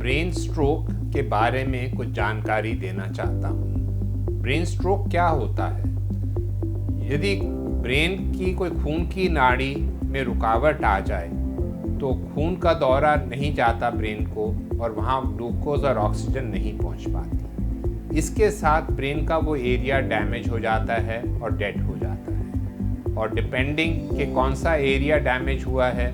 Brain stroke के बारे में कुछ जानकारी देना चाहता हूँ। ब्रेन स्ट्रोक क्या होता है? यदि ब्रेन की कोई खून की नाड़ी में रुकावट आ जाए तो खून का दौरा नहीं जाता ब्रेन को और वहाँ ग्लूकोज और ऑक्सीजन नहीं पहुँच पाती। इसके साथ ब्रेन का वो एरिया डैमेज हो जाता है और डेड हो जाता है। और डिपेंडिंग कि कौन सा एरिया डैमेज हुआ है,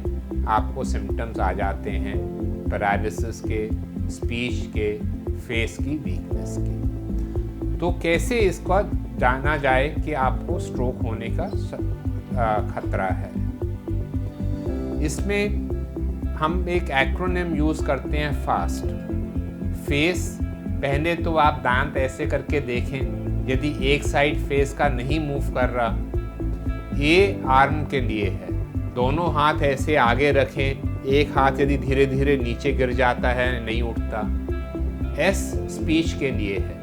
आपको सिम्टम्स आ जाते हैं पैरालिसिस के, स्पीच के, फेस की वीकनेस के। तो कैसे इसका जाना जाए कि आपको स्ट्रोक होने का खतरा है? इसमें हम एक एक्रोनिम यूज़ करते हैं फास्ट। फेस, पहले तो आप दांत ऐसे करके देखें, यदि एक साइड फेस का नहीं मूव कर रहा, ये आर्म के लिए है। दोनों हाथ ऐसे आगे रखें, एक हाथ यदि धीरे धीरे नीचे गिर जाता है, नहीं उठता। एस स्पीच के लिए है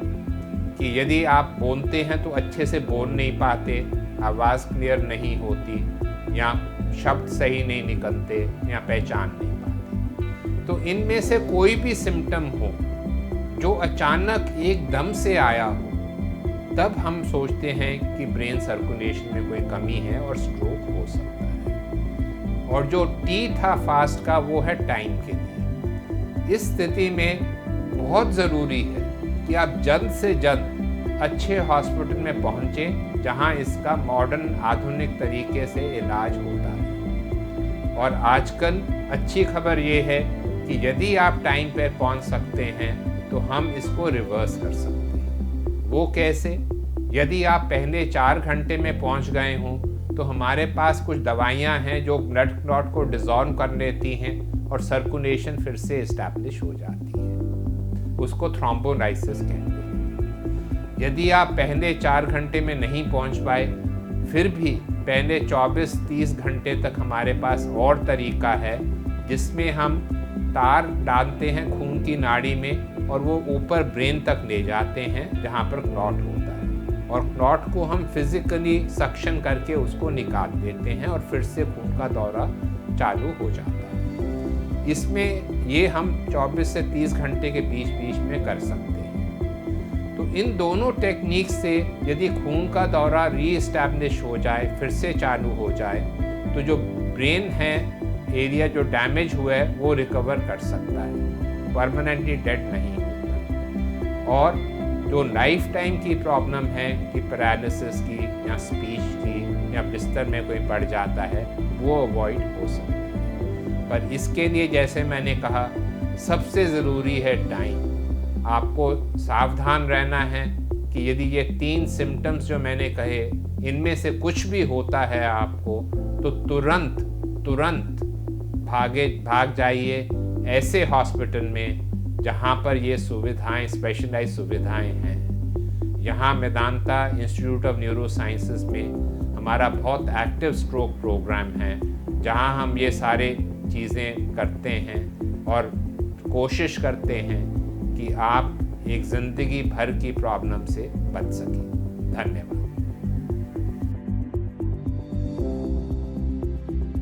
कि यदि आप बोलते हैं तो अच्छे से बोल नहीं पाते, आवाज़ क्लियर नहीं होती या शब्द सही नहीं निकलते या पहचान नहीं पाते। तो इनमें से कोई भी सिम्टम हो जो अचानक एकदम से आया हो, तब हम सोचते हैं कि ब्रेन सर्कुलेशन में कोई कमी है और स्ट्रोक हो सकता है। और जो टी था फास्ट का, वो है टाइम के लिए। इस स्थिति में बहुत ज़रूरी है कि आप जल्द से जल्द अच्छे हॉस्पिटल में पहुँचें जहाँ इसका मॉडर्न आधुनिक तरीके से इलाज होता है। और आजकल अच्छी खबर ये है कि यदि आप टाइम पर पहुँच सकते हैं तो हम इसको रिवर्स कर सकते हैं। वो कैसे? यदि आप पहले 4 घंटे में पहुँच गए हों तो हमारे पास कुछ दवाइयाँ हैं जो ब्लड क्लॉट को डिसॉल्व कर लेती हैं और सर्कुलेशन फिर से इस्टेब्लिश हो जाती है। उसको थ्रोम्बोलाइसिस कहते हैं। यदि आप पहले 4 घंटे में नहीं पहुँच पाए, फिर भी पहले 24-30 घंटे तक हमारे पास और तरीका है जिसमें हम तार डालते हैं खून की नाड़ी में और वो ऊपर ब्रेन तक ले जाते हैं जहाँ पर क्लॉट होता है, और क्लॉट को हम फिजिकली सक्शन करके उसको निकाल देते हैं और फिर से खून का दौरा चालू हो जाता है। इसमें ये हम 24 से 30 घंटे के बीच बीच में कर सकते हैं। तो इन दोनों टेक्निक से यदि खून का दौरा रीएस्टैब्लिश हो जाए, फिर से चालू हो जाए, तो जो ब्रेन है एरिया जो डैमेज हुआ है वो रिकवर कर सकता है, परमानेंटली डेड नहीं होता। और जो लाइफ टाइम की प्रॉब्लम है कि पैरालिसिस की या स्पीच की या बिस्तर में कोई पड़ जाता है, वो अवॉइड हो सकती है। पर इसके लिए जैसे मैंने कहा, सबसे ज़रूरी है टाइम। आपको सावधान रहना है कि यदि ये 3 सिम्टम्स जो मैंने कहे, इनमें से कुछ भी होता है आपको, तो तुरंत भाग जाइए ऐसे हॉस्पिटल में जहाँ पर ये सुविधाएं, स्पेशलाइज्ड सुविधाएं हैं। यहाँ Medanta institute of neuro sciences में हमारा बहुत एक्टिव स्ट्रोक प्रोग्राम है, जहाँ हम ये सारे चीज़ें करते हैं और कोशिश करते हैं कि आप एक ज़िंदगी भर की प्रॉब्लम से बच सकें। धन्यवाद।